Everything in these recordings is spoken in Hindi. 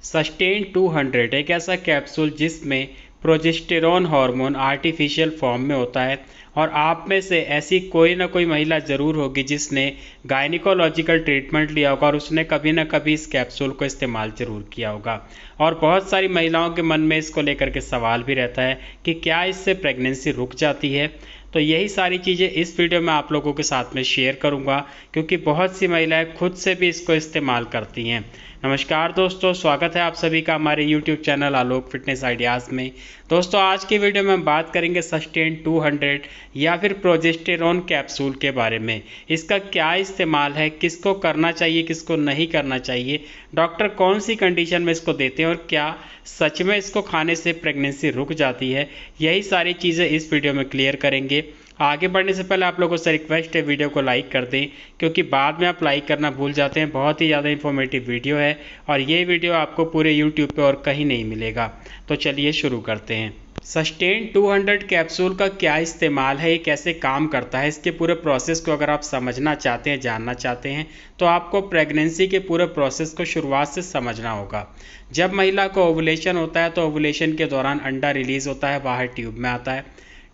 सस्टेन 200 एक ऐसा कैप्सूल जिसमें प्रोजेस्टेरॉन हार्मोन आर्टिफिशियल फॉर्म में होता है और आप में से ऐसी कोई ना कोई महिला ज़रूर होगी जिसने गायनिकोलॉजिकल ट्रीटमेंट लिया होगा और उसने कभी ना कभी इस कैप्सूल को इस्तेमाल ज़रूर किया होगा। और बहुत सारी महिलाओं के मन में इसको लेकर के सवाल भी रहता है कि क्या इससे प्रेगनेंसी रुक जाती है। तो यही सारी चीज़ें इस वीडियो में आप लोगों के साथ में शेयर करूंगा, क्योंकि बहुत सी महिलाएं खुद से भी इसको इस्तेमाल करती हैं। नमस्कार दोस्तों, स्वागत है आप सभी का हमारे YouTube चैनल आलोक फिटनेस आइडियाज़ में। दोस्तों, आज की वीडियो में हम बात करेंगे सस्टेन 200 या फिर प्रोजेस्टेरॉन कैप्सूल के बारे में। इसका क्या इस्तेमाल है, किसको करना चाहिए, किसको नहीं करना चाहिए, डॉक्टर कौन सी कंडीशन में इसको देते हैं और क्या सच में इसको खाने से प्रेगनेंसी रुक जाती है, यही सारी चीज़ें इस वीडियो में क्लियर करेंगे। आगे बढ़ने से पहले आप लोगों से रिक्वेस्ट है, वीडियो को लाइक कर दें, क्योंकि बाद में आप लाइक करना भूल जाते हैं। बहुत ही ज़्यादा इन्फॉर्मेटिव वीडियो है और ये वीडियो आपको पूरे YouTube पे और कहीं नहीं मिलेगा। तो चलिए शुरू करते हैं। सस्टेन 200 कैप्सूल का क्या इस्तेमाल है, ये कैसे काम करता है, इसके पूरे प्रोसेस को अगर आप समझना चाहते हैं, जानना चाहते हैं, तो आपको प्रेगनेंसी के पूरे प्रोसेस को शुरुआत से समझना होगा। जब महिला को ओवुलेशन होता है तो ओवुलेशन के दौरान अंडा रिलीज होता है, बाहर ट्यूब में आता है।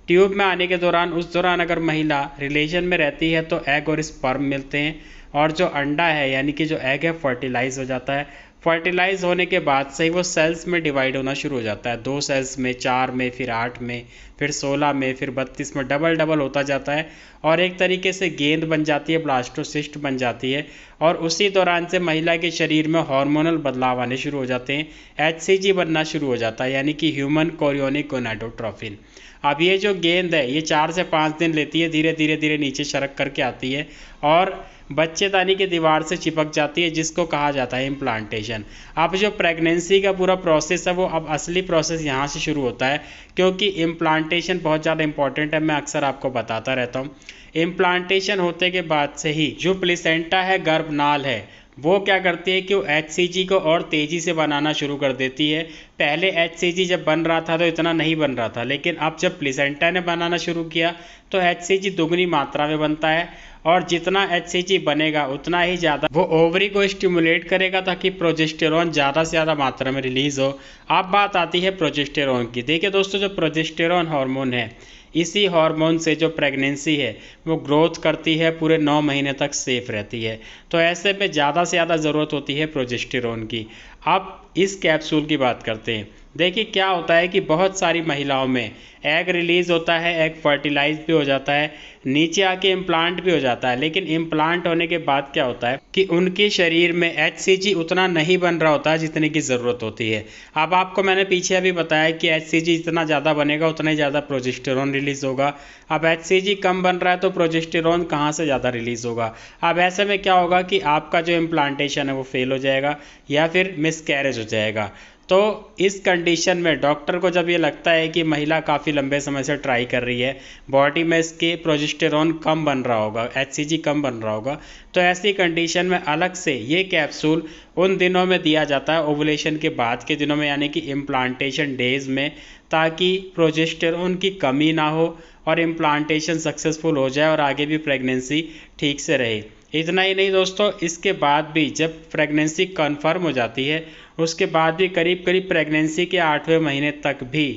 ट्यूब में आने के दौरान उस दौरान अगर महिला रिलेशन में रहती है तो एग और स्पर्म मिलते हैं और जो अंडा है यानी कि जो एग है फर्टिलाइज हो जाता है। फर्टिलाइज होने के बाद से ही वो सेल्स में डिवाइड होना शुरू हो जाता है, 2 सेल्स में, 4 में, फिर 8 में, फिर 16 में, फिर 32 में, डबल डबल होता जाता है और एक तरीके से गेंद बन जाती है, ब्लास्टोसिस्ट बन जाती है। और उसी दौरान से महिला के शरीर में हार्मोनल बदलाव आने शुरू हो जाते हैं, HCG बनना शुरू हो जाता है यानी कि ह्यूमन कोरियोनिक गोनाडोट्रोफिन। अब ये जो गेंद है ये 4 से 5 दिन लेती है, धीरे धीरे धीरे नीचे सरक करके आती है और बच्चेदानी की दीवार से चिपक जाती है, जिसको कहा जाता है इम्प्लांटेशन। अब जो प्रेगनेंसी का पूरा प्रोसेस है वो अब असली प्रोसेस यहाँ से शुरू होता है, क्योंकि इम्प्लांटेशन बहुत ज़्यादा इंपॉर्टेंट है, मैं अक्सर आपको बताता रहता हूँ। इम्प्लांटेशन होते के बाद से ही जो प्लेसेंटा है, गर्भनाल है, वो क्या करती है कि वो HCG को और तेज़ी से बनाना शुरू कर देती है। पहले HCG जब बन रहा था तो इतना नहीं बन रहा था, लेकिन अब जब प्लेसेंटा ने बनाना शुरू किया तो HCG दुगनी मात्रा में बनता है और जितना HCG बनेगा उतना ही ज़्यादा वो ओवरी को स्टिमुलेट करेगा ताकि प्रोजेस्टेरॉन ज़्यादा से ज़्यादा मात्रा में रिलीज़ हो। अब बात आती है प्रोजेस्टेरॉन की। देखिए दोस्तों, जो प्रोजेस्टेरॉन हार्मोन है, इसी हार्मोन से जो प्रेगनेंसी है वो ग्रोथ करती है, पूरे 9 महीने तक सेफ रहती है। तो ऐसे में ज़्यादा से ज़्यादा ज़रूरत होती है प्रोजेस्टेरॉन की। अब इस कैप्सूल की बात करते हैं। देखिए क्या होता है कि बहुत सारी महिलाओं में एग रिलीज़ होता है, एग फर्टिलाइज भी हो जाता है, नीचे आके इम्प्लांट भी हो जाता है, लेकिन इम्प्लांट होने के बाद क्या होता है कि उनके शरीर में HCG उतना नहीं बन रहा होता है जितने की ज़रूरत होती है। अब आपको मैंने पीछे अभी बताया कि HCG जितना ज़्यादा बनेगा उतना ही ज़्यादा प्रोजेस्टेरॉन रिलीज़ होगा। अब HCG कम बन रहा है तो प्रोजेस्टेरॉन कहाँ से ज़्यादा रिलीज़ होगा। अब ऐसे में क्या होगा कि आपका जो इम्प्लांटेशन है वो फेल हो जाएगा या फिर मिसकैरेज हो जाएगा। तो इस कंडीशन में डॉक्टर को जब ये लगता है कि महिला काफ़ी लंबे समय से ट्राई कर रही है, बॉडी में इसके प्रोजेस्टेरॉन कम बन रहा होगा, HCG कम बन रहा होगा, तो ऐसी कंडीशन में अलग से ये कैप्सूल उन दिनों में दिया जाता है, ओवुलेशन के बाद के दिनों में यानी कि इम्प्लांटेशन डेज में, ताकि प्रोजेस्टेरॉन की कमी ना हो और इम्प्लांटेशन सक्सेसफुल हो जाए और आगे भी प्रेगनेंसी ठीक से रहे। इतना ही नहीं दोस्तों, इसके बाद भी जब प्रेगनेंसी कन्फर्म हो जाती है उसके बाद भी करीब करीब प्रेगनेंसी के 8वें महीने तक भी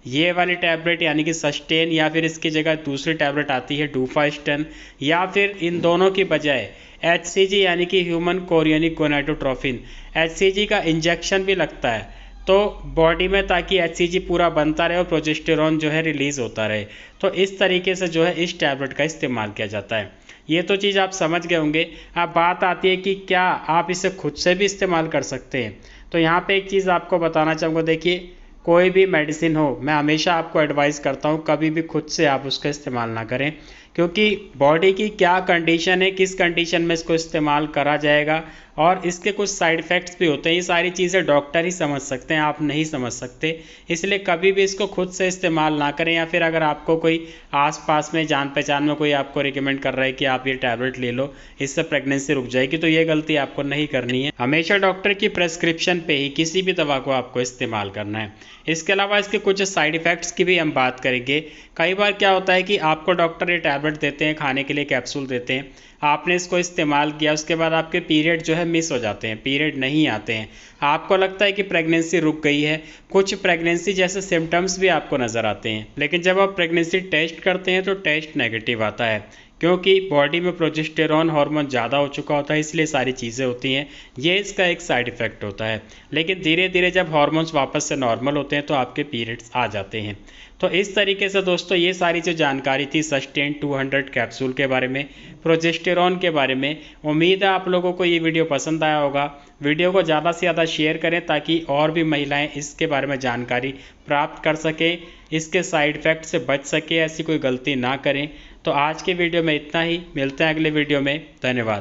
ये वाली टैबलेट यानी कि सस्टेन या फिर इसकी जगह दूसरी टैबलेट आती है डूफास्टन, या फिर इन दोनों की बजाय HCG यानी कि ह्यूमन कोरियोनिक गोनाडोट्रोफिन, HCG का इंजेक्शन भी लगता है तो बॉडी में, ताकि HCG पूरा बनता रहे और प्रोजेस्टेरॉन जो है रिलीज़ होता रहे। तो इस तरीके से जो है इस टैबलेट का इस्तेमाल किया जाता है। ये तो चीज़ आप समझ गए होंगे। अब बात आती है कि क्या आप इसे खुद से भी इस्तेमाल कर सकते हैं। तो यहाँ पे एक चीज़ आपको बताना चाहूँगा। देखिए, कोई भी मेडिसिन हो, मैं हमेशा आपको एडवाइस करता हूँ कभी भी खुद से आप उसका इस्तेमाल ना करें, क्योंकि बॉडी की क्या कंडीशन है, किस कंडीशन में इसको इस्तेमाल करा जाएगा और इसके कुछ साइड इफ़ेक्ट्स भी होते हैं, ये सारी चीज़ें डॉक्टर ही समझ सकते हैं, आप नहीं समझ सकते। इसलिए कभी भी इसको खुद से इस्तेमाल ना करें, या फिर अगर आपको कोई आसपास में जान पहचान में कोई आपको रिकमेंड कर रहा है कि आप ये टैबलेट ले लो, इससे प्रेगनेंसी रुक जाएगी, तो ये गलती आपको नहीं करनी है। हमेशा डॉक्टर की प्रेस्क्रिप्शन पे ही किसी भी दवा को आपको इस्तेमाल करना है। इसके अलावा इसके कुछ साइड इफ़ेक्ट्स की भी हम बात करेंगे। कई बार क्या होता है कि आपको डॉक्टर ये टैबलेट देते हैं, खाने के लिए कैप्सूल देते हैं, आपने इसको इस्तेमाल किया, उसके बाद आपके पीरियड जो है मिस हो जाते हैं, पीरियड नहीं आते हैं, आपको लगता है कि प्रेगनेंसी रुक गई है, कुछ प्रेगनेंसी जैसे सिम्टम्स भी आपको नज़र आते हैं, लेकिन जब आप प्रेगनेंसी टेस्ट करते हैं तो टेस्ट नेगेटिव आता है, क्योंकि बॉडी में प्रोजेस्टेरॉन हार्मोन ज़्यादा हो चुका होता है, इसलिए सारी चीज़ें होती हैं। ये इसका एक साइड इफ़ेक्ट होता है। लेकिन धीरे धीरे जब हार्मोन्स वापस से नॉर्मल होते हैं तो आपके पीरियड्स आ जाते हैं। तो इस तरीके से दोस्तों ये सारी जो जानकारी थी सस्टेन 200 कैप्सूल के बारे में, प्रोजेस्टेरॉन के बारे में। उम्मीद है आप लोगों को ये वीडियो पसंद आया होगा। वीडियो को ज़्यादा से ज़्यादा शेयर करें ताकि और भी महिलाएं इसके बारे में जानकारी प्राप्त कर सकें, इसके साइड इफ़ेक्ट से बच सके, ऐसी कोई गलती ना करें। तो आज के वीडियो में इतना ही, मिलते हैं अगले वीडियो में। धन्यवाद।